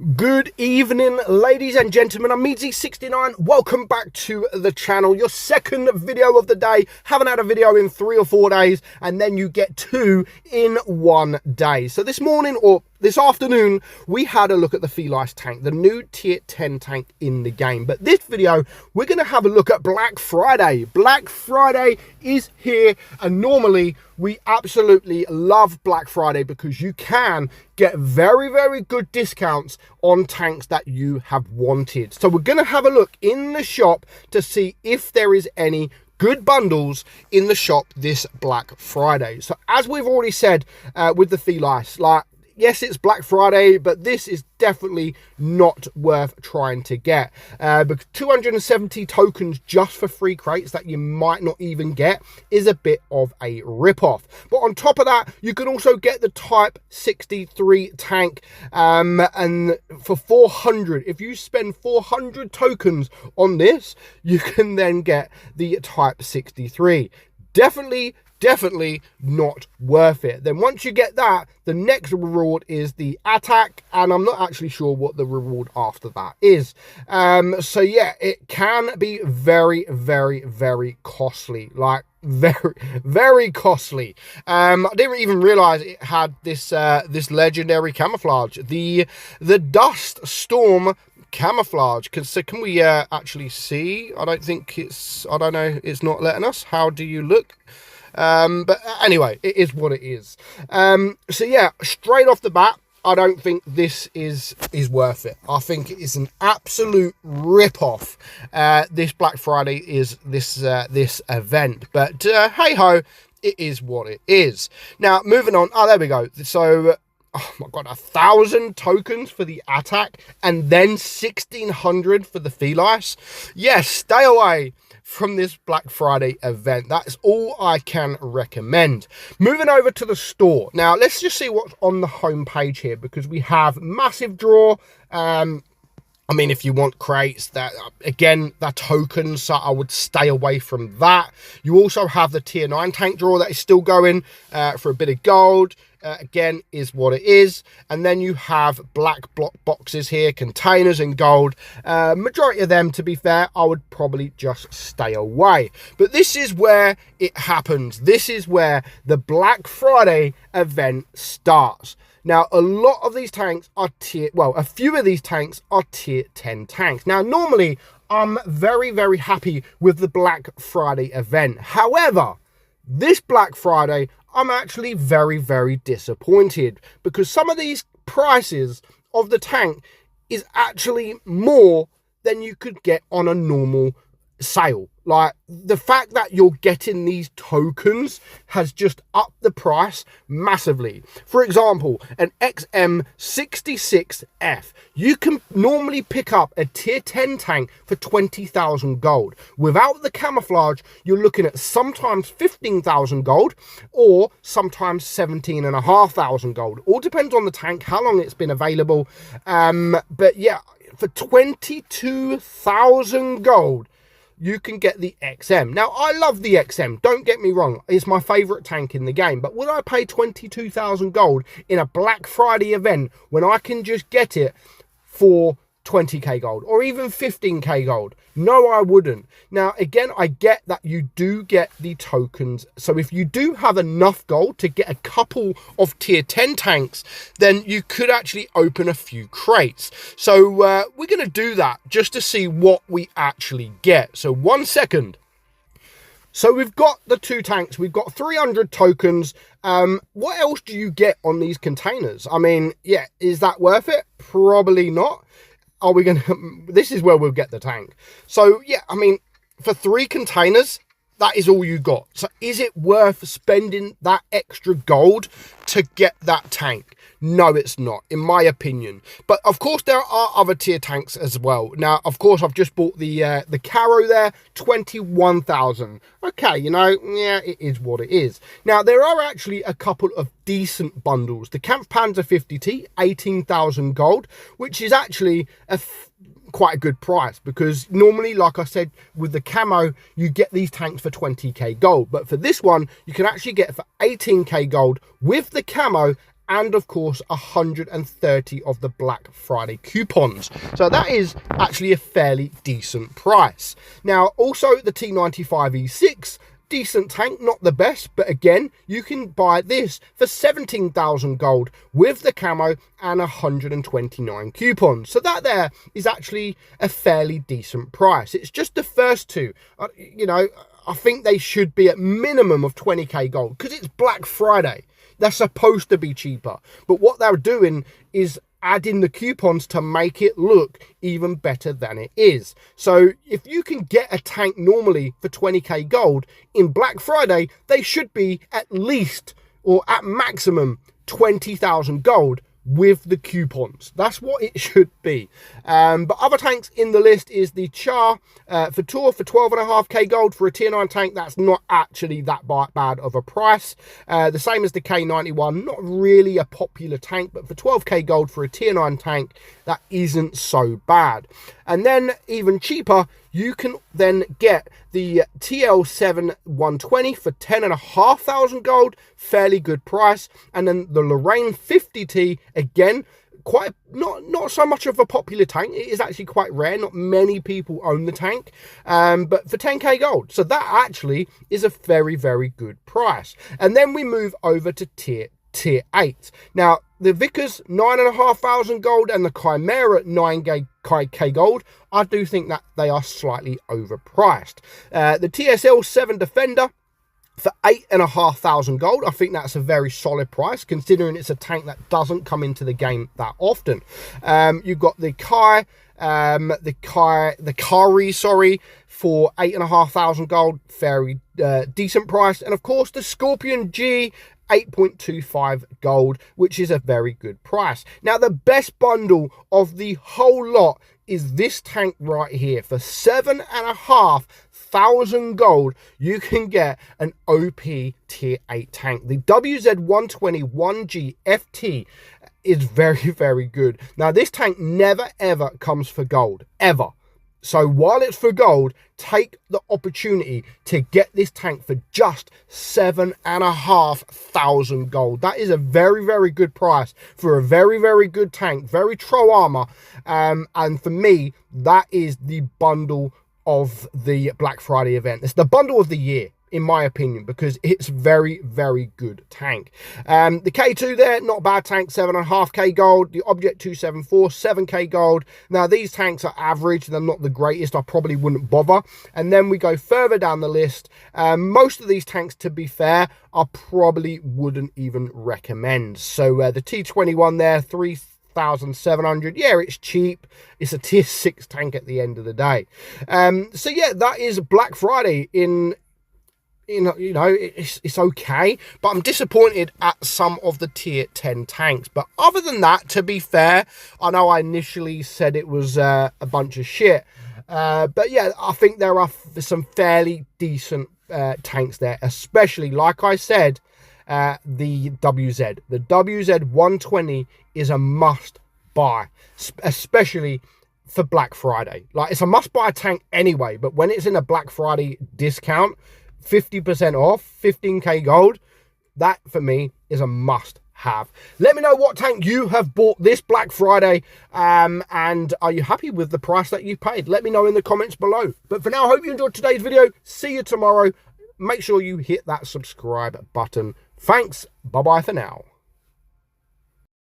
Good evening, ladies and gentlemen. I'm meadsyreplays. Welcome back to the channel. Your second video of the day. Haven't had a video in 3 or 4 days, and then you get 2 in 1 day. So this morning, or this afternoon, we had a look at the Feelice tank, the new tier 10 tank in the game. But this video, we're going to have a look at Black Friday. Black Friday is here, and normally we absolutely love Black Friday because you can get very, very good discounts on tanks that you have wanted. So we're going to have a look in the shop to see if there is any good bundles in the shop this Black Friday. So as we've already said with the Feelice, yes, it's Black Friday, but this is definitely not worth trying to get. Because 270 tokens just for 3 crates that you might not even get is a bit of a rip-off. But on top of that, you can also get the Type 63 tank, and for 400. If you spend 400 tokens on this, you can then get the Type 63. Definitely not worth it. Then once you get that, the next reward is the attack, and I'm not actually sure what the reward after that is. So yeah, it can be very costly, like very costly. I didn't even realize it had this this legendary camouflage, the dust storm camouflage. So can we actually see? I don't know, it's not letting us. How do you look? But anyway, it is what it is. So yeah, straight off the bat, I don't think this is worth it. I think it is an absolute rip-off. This Black Friday is this event, but hey ho, it is what it is. Now moving on. Oh, there we go. So oh my god, 1,000 tokens for the attack and then 1,600 for the Feelice. Yes, stay away from this Black Friday event. That's all I can recommend. Moving over to the store. Now, let's just see what's on the home page here, because we have massive draw. I mean, if you want crates, that again, that tokens, so I would stay away from that. You also have the tier 9 tank draw that is still going for a bit of gold. Again, is what it is. And then you have black block boxes here, containers in gold. Majority of them, to be fair, I would probably just stay away. But this is where it happens. This is where the Black Friday event starts. Now, a lot of these tanks are a few of these tanks are tier 10 tanks. Now, normally, I'm very happy with the Black Friday event. However, this Black Friday, I'm actually very disappointed, because some of these prices of the tank is actually more than you could get on a normal sale. Like, the fact that you're getting these tokens has just upped the price massively. For example, an XM66F, you can normally pick up a tier 10 tank for 20,000 gold. Without the camouflage, you're looking at sometimes 15,000 gold or sometimes 17,500 gold. All depends on the tank, how long it's been available. But yeah, for 22,000 gold, you can get the XM. Now, I love the XM, don't get me wrong. It's my favourite tank in the game. But would I pay 22,000 gold in a Black Friday event when I can just get it for 20k gold or even 15k gold? No, I wouldn't. Now, again, I get that you do get the tokens. So if you do have enough gold to get a couple of tier 10 tanks, then you could actually open a few crates. So we're going to do that just to see what we actually get. So 1 second. So we've got the 2 tanks, we've got 300 tokens. What else do you get on these containers? I mean, yeah, is that worth it? Probably not. Are we going to, this is where we'll get the tank. So yeah, I mean, for 3 containers, that is all you got. So is it worth spending that extra gold to get that tank? No, it's not, in my opinion. But of course, there are other tier tanks as well. Now, of course, I've just bought the Caro there, 21,000. Okay, you know, yeah, it is what it is. Now, there are actually a couple of decent bundles. The Kampfpanzer 50T, 18,000 gold, which is actually quite a good price, because normally, like I said, with the camo, you get these tanks for 20k gold. But for this one, you can actually get for 18k gold with the camo and of course 130 of the Black Friday coupons. So that is actually a fairly decent price. Now also the T95E6, decent tank, not the best, but again, you can buy this for 17,000 gold with the camo and 129 coupons. So that there is actually a fairly decent price. It's just the first two, you know, I think they should be at minimum of 20k gold because it's Black Friday. They're supposed to be cheaper, but what they're doing is adding the coupons to make it look even better than it is. So if you can get a tank normally for 20k gold in Black Friday, they should be at least or at maximum 20,000 gold with the coupons. That's what it should be. But other tanks in the list is the Char for Tour for 12.5k gold for a tier 9 tank. That's not actually that bad of a price. The same as the K91, not really a popular tank, but for 12k gold for a tier 9 tank, that isn't so bad. And then even cheaper, you can then get the TL7 120 for 10,500 gold, fairly good price. And then the Lorraine 50T, again, quite not so much of a popular tank. It is actually quite rare. Not many people own the tank, but for 10k gold. So that actually is a very, very good price. And then we move over to tier 8. Now, the Vickers 9,500 gold and the Chimera 9k gold, I do think that they are slightly overpriced. The TSL 7 Defender for 8,500 gold, I think that's a very solid price considering it's a tank that doesn't come into the game that often. You've got the Kari, sorry, for 8,500 gold, very decent price. And of course the Scorpion G 8.25 gold, which is a very good price. Now the best bundle of the whole lot is this tank right here. For 7,500 gold, you can get an OP tier 8 tank. The WZ121G FT is very, very good. Now this tank never ever comes for gold, ever. So while it's for gold, take the opportunity to get this tank for just 7,500 gold. That is a very, very good price for a very, very good tank, very Tro armor. And for me, that is the bundle of the Black Friday event. It's the bundle of the year, in my opinion, because it's very, very good tank. The K2 there, not a bad tank, 7.5k gold. The Object 274, 7k gold. Now these tanks are average, they're not the greatest, I probably wouldn't bother. And then we go further down the list. Most of these tanks, to be fair, I probably wouldn't even recommend. So the T21 there, 3,700. Yeah, it's cheap. It's a tier 6 tank at the end of the day. So yeah, that is Black Friday in it's okay, but I'm disappointed at some of the tier 10 tanks. But other than that, to be fair, I know I initially said it was a bunch of shit, but yeah, I think there are some fairly decent tanks there, especially, like I said, the WZ. The WZ120 is a must buy, especially for Black Friday. Like, it's a must buy tank anyway, but when it's in a Black Friday discount, 50% off, 15k gold, that for me is a must have. Let me know what tank you have bought this Black Friday, and are you happy with the price that you paid? Let me know in the comments below. But for now, I hope you enjoyed today's video. See you tomorrow. Make sure you hit that subscribe button. Thanks. Bye bye for now.